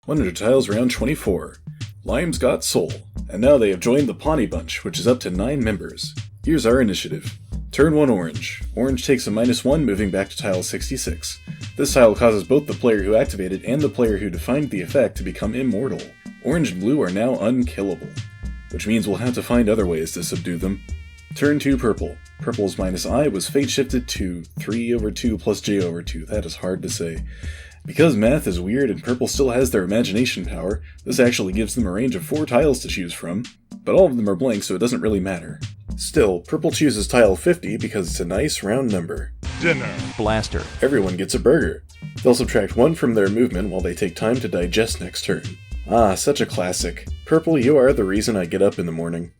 100 tiles round 24. Lime's got soul, and now they have joined the Pawnee Bunch, which is up to 9 members. Here's our initiative. Turn 1 orange. Orange takes a -1, moving back to tile 66. This tile causes both the player who activated and the player who defined the effect to become immortal. Orange and blue are now unkillable, which means we'll have to find other ways to subdue them. Turn 2 purple. Purple's -I was fate shifted to 3/2 plus j/2. That is hard to say. Because math is weird and purple still has their imagination power, this actually gives them a range of 4 tiles to choose from, but all of them are blank so it doesn't really matter. Still, purple chooses tile 50 because it's a nice round number. Dinner. Blaster. Everyone gets a burger. They'll subtract 1 from their movement while they take time to digest next turn. Ah, such a classic. Purple, you are the reason I get up in the morning.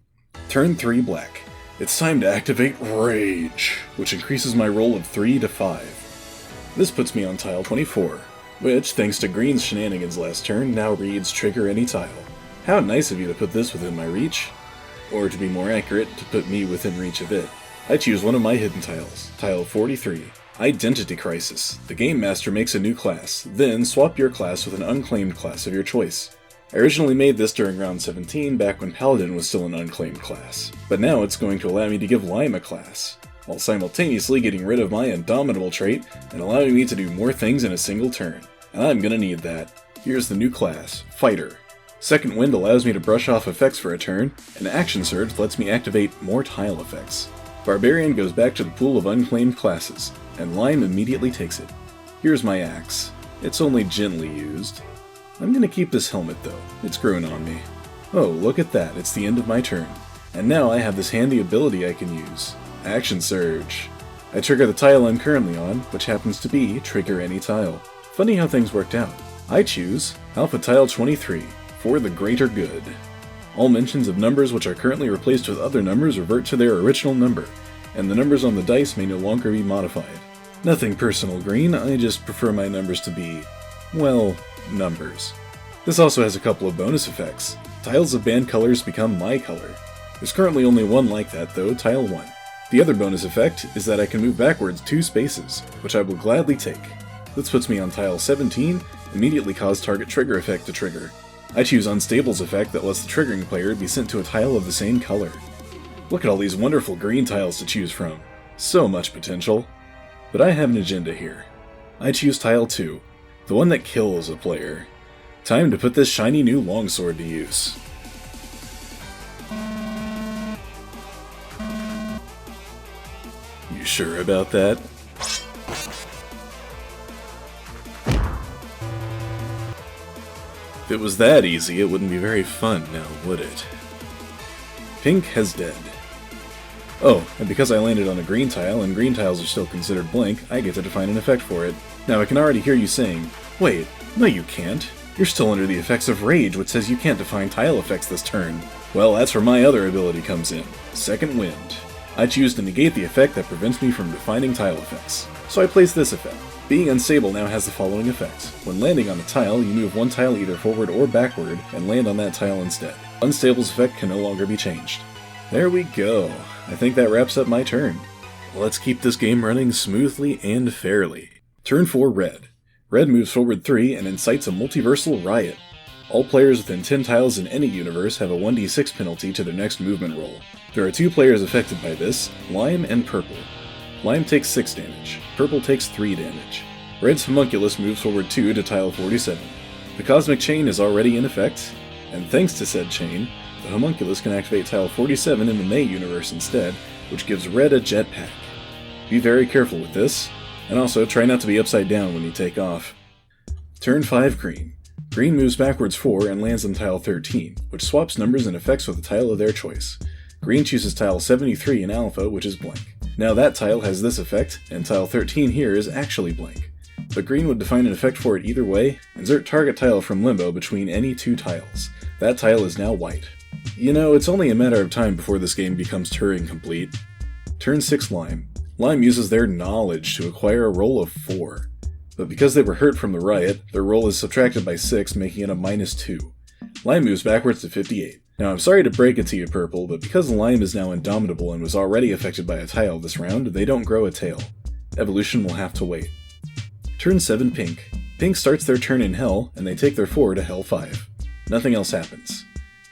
Turn 3 black. It's time to activate Rage, which increases my roll of 3 to 5. This puts me on tile 24, which, thanks to green's shenanigans last turn, now reads trigger any tile. How nice of you to put this within my reach. Or to be more accurate, to put me within reach of it. I choose one of my hidden tiles, tile 43. Identity Crisis. The Game Master makes a new class, then swap your class with an unclaimed class of your choice. I originally made this during round 17, back when Paladin was still an unclaimed class, but now it's going to allow me to give Lime a class, while simultaneously getting rid of my Indomitable trait and allowing me to do more things in a single turn. And I'm gonna need that. Here's the new class, Fighter. Second Wind allows me to brush off effects for a turn, and Action Surge lets me activate more tile effects. Barbarian goes back to the pool of unclaimed classes, and Lime immediately takes it. Here's my axe. It's only gently used. I'm gonna keep this helmet though, it's grown on me. Oh, look at that, it's the end of my turn. And now I have this handy ability I can use. Action Surge. I trigger the tile I'm currently on, which happens to be Trigger Any Tile. Funny how things worked out. I choose Alpha Tile 23. For the greater good. All mentions of numbers which are currently replaced with other numbers revert to their original number, and the numbers on the dice may no longer be modified. Nothing personal, Green, I just prefer my numbers to be, well, numbers. This also has a couple of bonus effects. Tiles of band colors become my color. There's currently only one like that though, tile 1. The other bonus effect is that I can move backwards 2 spaces, which I will gladly take. This puts me on tile 17, immediately cause target trigger effect to trigger. I choose Unstable's effect that lets the triggering player be sent to a tile of the same color. Look at all these wonderful green tiles to choose from. So much potential. But I have an agenda here. I choose tile 2, the one that kills a player. Time to put this shiny new longsword to use. You sure about that? If it was that easy, it wouldn't be very fun now, would it? Pink has dead. Oh, and because I landed on a green tile, and green tiles are still considered blank, I get to define an effect for it. Now I can already hear you saying, wait, no you can't. You're still under the effects of Rage, which says you can't define tile effects this turn. Well, that's where my other ability comes in, Second Wind. I choose to negate the effect that prevents me from defining tile effects. So I place this effect. Being unstable now has the following effect. When landing on a tile, you move one tile either forward or backward, and land on that tile instead. Unstable's effect can no longer be changed. There we go. I think that wraps up my turn. Let's keep this game running smoothly and fairly. Turn 4 Red. Red moves forward 3 and incites a multiversal riot. All players within 10 tiles in any universe have a 1d6 penalty to their next movement roll. There are 2 players affected by this, Lime and Purple. Lime takes 6 damage, Purple takes 3 damage. Red's Homunculus moves forward 2 to tile 47. The Cosmic Chain is already in effect, and thanks to said chain, the Homunculus can activate tile 47 in the May universe instead, which gives Red a jetpack. Be very careful with this, and also try not to be upside down when you take off. Turn 5 Green. Green moves backwards 4 and lands on tile 13, which swaps numbers and effects with a tile of their choice. Green chooses tile 73 in Alpha, which is blank. Now that tile has this effect, and tile 13 here is actually blank. But Green would define an effect for it either way, insert target tile from Limbo between any 2 tiles. That tile is now white. You know, it's only a matter of time before this game becomes Turing complete. Turn 6 Lime. Lime uses their Knowledge to acquire a roll of 4. But because they were hurt from the riot, their roll is subtracted by 6, making it a -2. Lime moves backwards to 58. Now I'm sorry to break it to you, Purple, but because Lime is now Indomitable and was already affected by a tile this round, they don't grow a tail. Evolution will have to wait. Turn 7 Pink. Pink starts their turn in Hell, and they take their 4 to Hell 5. Nothing else happens.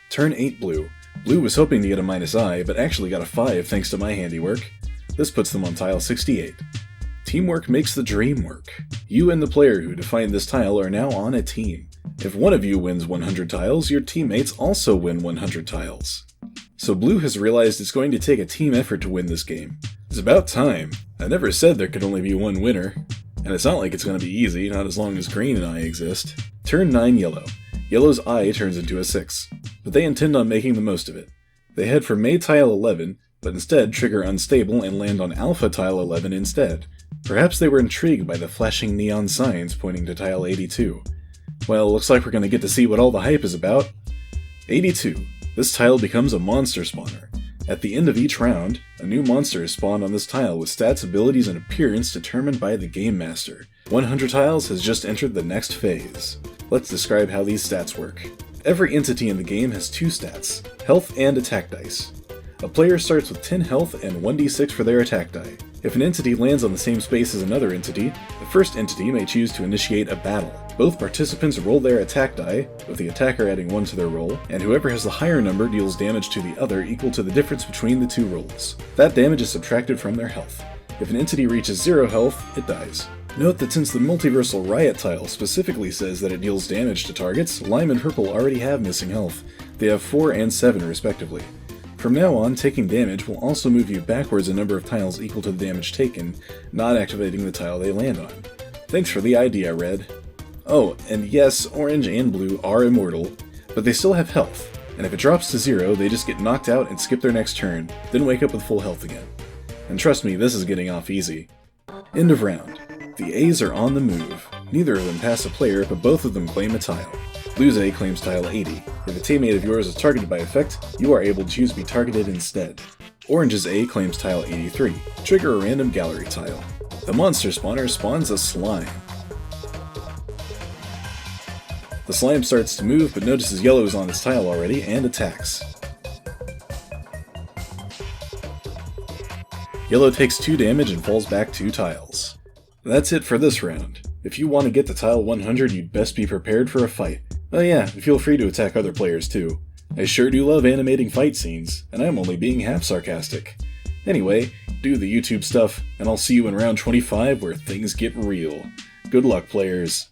Turn 8 Blue. Blue was hoping to get a -I, but actually got a 5 thanks to my handiwork. This puts them on tile 68. Teamwork makes the dream work. You and the player who defined this tile are now on a team. If one of you wins 100 tiles, your teammates also win 100 tiles. So Blue has realized it's going to take a team effort to win this game. It's about time. I never said there could only be one winner. And it's not like it's going to be easy, not as long as Green and I exist. Turn 9 Yellow. Yellow's eye turns into a 6, but they intend on making the most of it. They head for May tile 11, but instead trigger Unstable and land on Alpha tile 11 instead. Perhaps they were intrigued by the flashing neon signs pointing to tile 82. Well, looks like we're going to get to see what all the hype is about. 82. This tile becomes a monster spawner. At the end of each round, a new monster is spawned on this tile with stats, abilities, and appearance determined by the Game Master. 100 tiles has just entered the next phase. Let's describe how these stats work. Every entity in the game has 2 stats, health and attack dice. A player starts with 10 health and 1d6 for their attack die. If an entity lands on the same space as another entity, the first entity may choose to initiate a battle. Both participants roll their attack die, with the attacker adding 1 to their roll, and whoever has the higher number deals damage to the other equal to the difference between the 2 rolls. That damage is subtracted from their health. If an entity reaches 0 health, it dies. Note that since the Multiversal Riot tile specifically says that it deals damage to targets, Lime and Purple already have missing health. They have 4 and 7 respectively. From now on, taking damage will also move you backwards a number of tiles equal to the damage taken, not activating the tile they land on. Thanks for the idea, Red. Oh, and yes, Orange and Blue are immortal, but they still have health, and if it drops to 0, they just get knocked out and skip their next turn, then wake up with full health again. And trust me, this is getting off easy. End of round. The A's are on the move. Neither of them pass a player, but both of them claim a tile. Blue's A claims tile 80. If a teammate of yours is targeted by effect, you are able to choose to be targeted instead. Orange's A claims tile 83. Trigger a random gallery tile. The monster spawner spawns a slime. The slime starts to move, but notices Yellow is on its tile already and attacks. Yellow takes 2 damage and falls back 2 tiles. That's it for this round. If you want to get to tile 100, you'd best be prepared for a fight. Oh yeah, and feel free to attack other players too. I sure do love animating fight scenes, and I'm only being half sarcastic. Anyway, do the YouTube stuff, and I'll see you in round 25 where things get real. Good luck, players.